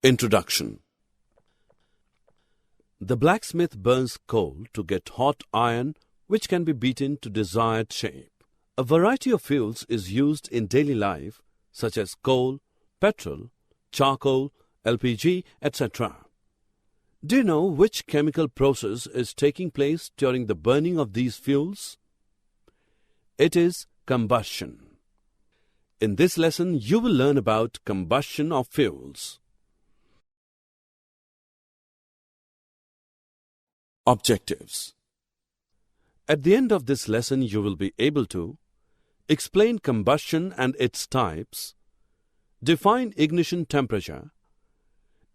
Introduction. The blacksmith burns coal to get hot iron which can be beaten to desired shape. A variety of fuels is used in daily life such as coal, petrol, charcoal, LPG, etc. Do you know which chemical process is taking place during the burning of these fuels? It is combustion. In this lesson, you will learn about combustion of fuels. Objectives. At the end of this lesson, you will be able to explain combustion and its types, define ignition temperature,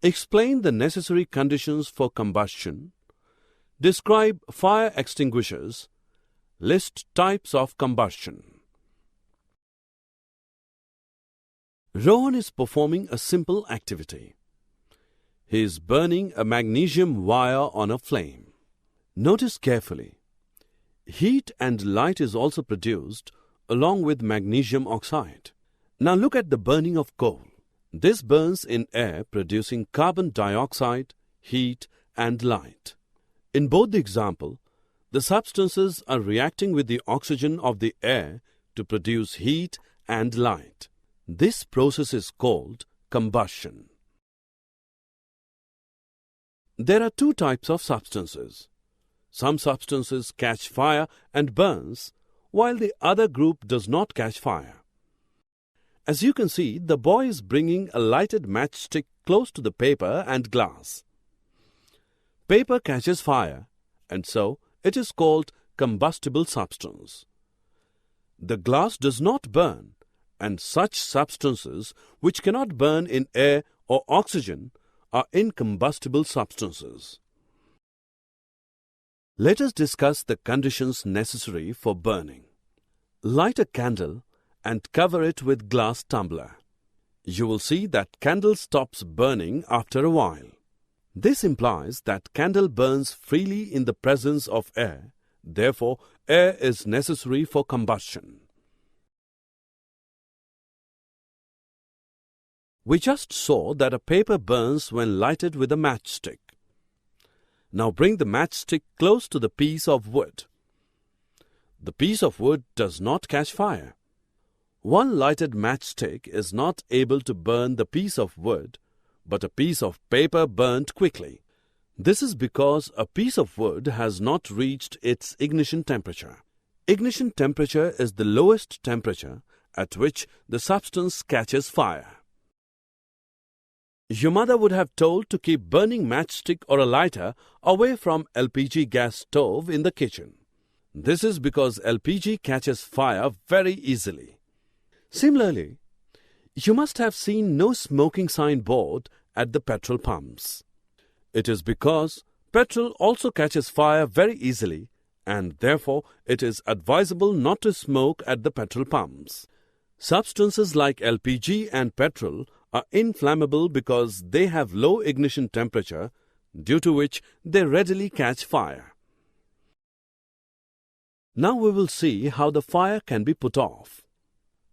explain the necessary conditions for combustion, describe fire extinguishers, list types of combustion. Rohan is performing a simple activity. He is burning a magnesium wire on a flame. Notice carefully. Heat and light is also produced along with magnesium oxide. Now look at the burning of coal. This burns in air producing carbon dioxide, heat and light. In both the example, the substances are reacting with the oxygen of the air to produce heat and light. This process is called combustion. There are two types of substances. Some substances catch fire and burns, while the other group does not catch fire. As you can see, the boy is bringing a lighted matchstick close to the paper and glass. Paper catches fire, and so it is called combustible substance. The glass does not burn, and such substances which cannot burn in air or oxygen are incombustible substances. Let us discuss the conditions necessary for burning. Light a candle and cover it with glass tumbler. You will see that candle stops burning after a while. This implies that candle burns freely in the presence of air. Therefore, air is necessary for combustion. We just saw that a paper burns when lighted with a matchstick. Now bring the matchstick close to the piece of wood. The piece of wood does not catch fire. One lighted matchstick is not able to burn the piece of wood, but a piece of paper burnt quickly. This is because a piece of wood has not reached its ignition temperature. Ignition temperature is the lowest temperature at which the substance catches fire. Your mother would have told to keep burning matchstick or a lighter away from LPG gas stove in the kitchen. This is because LPG catches fire very easily. Similarly, you must have seen no smoking sign board at the petrol pumps. It is because petrol also catches fire very easily, and therefore it is advisable not to smoke at the petrol pumps. Substances like LPG and petrol are inflammable because they have low ignition temperature, due to which they readily catch fire. Now we will see how the fire can be put off.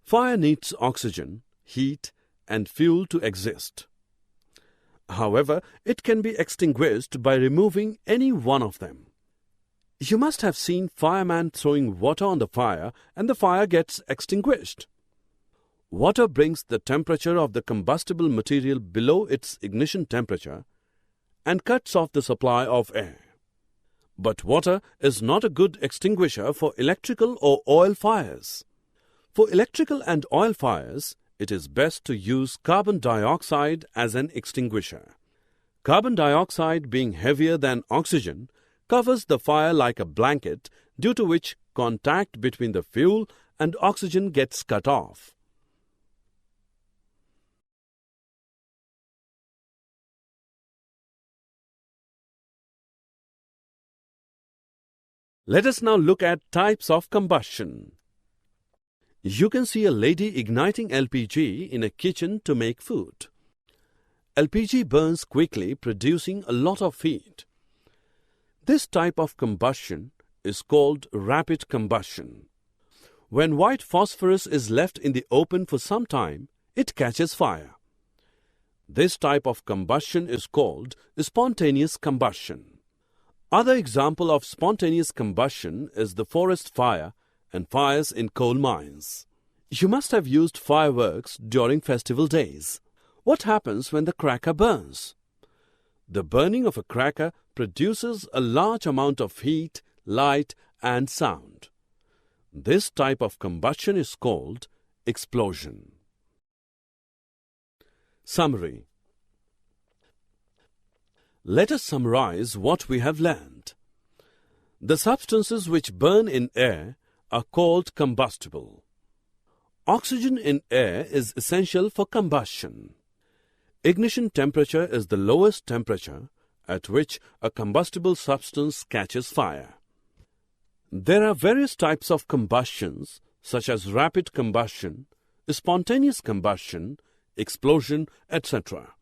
Fire needs oxygen, heat, and fuel to exist. However, it can be extinguished by removing any one of them. You must have seen fireman throwing water on the fire and the fire gets extinguished. Water brings the temperature of the combustible material below its ignition temperature and cuts off the supply of air. But water is not a good extinguisher for electrical or oil fires. For electrical and oil fires, it is best to use carbon dioxide as an extinguisher. Carbon dioxide, being heavier than oxygen, covers the fire like a blanket, due to which contact between the fuel and oxygen gets cut off. Let us now look at types of combustion. You can see a lady igniting LPG in a kitchen to make food. LPG burns quickly, producing a lot of heat. This type of combustion is called rapid combustion. When white phosphorus is left in the open for some time, it catches fire. This type of combustion is called spontaneous combustion. Other example of spontaneous combustion is the forest fire and fires in coal mines. You must have used fireworks during festival days. What happens when the cracker burns? The burning of a cracker produces a large amount of heat, light, and sound. This type of combustion is called explosion. Summary. Let us summarize what we have learned. The substances which burn in air are called combustible. Oxygen in air is essential for combustion. Ignition temperature is the lowest temperature at which a combustible substance catches fire. There are various types of combustions such as rapid combustion, spontaneous combustion, explosion, etc.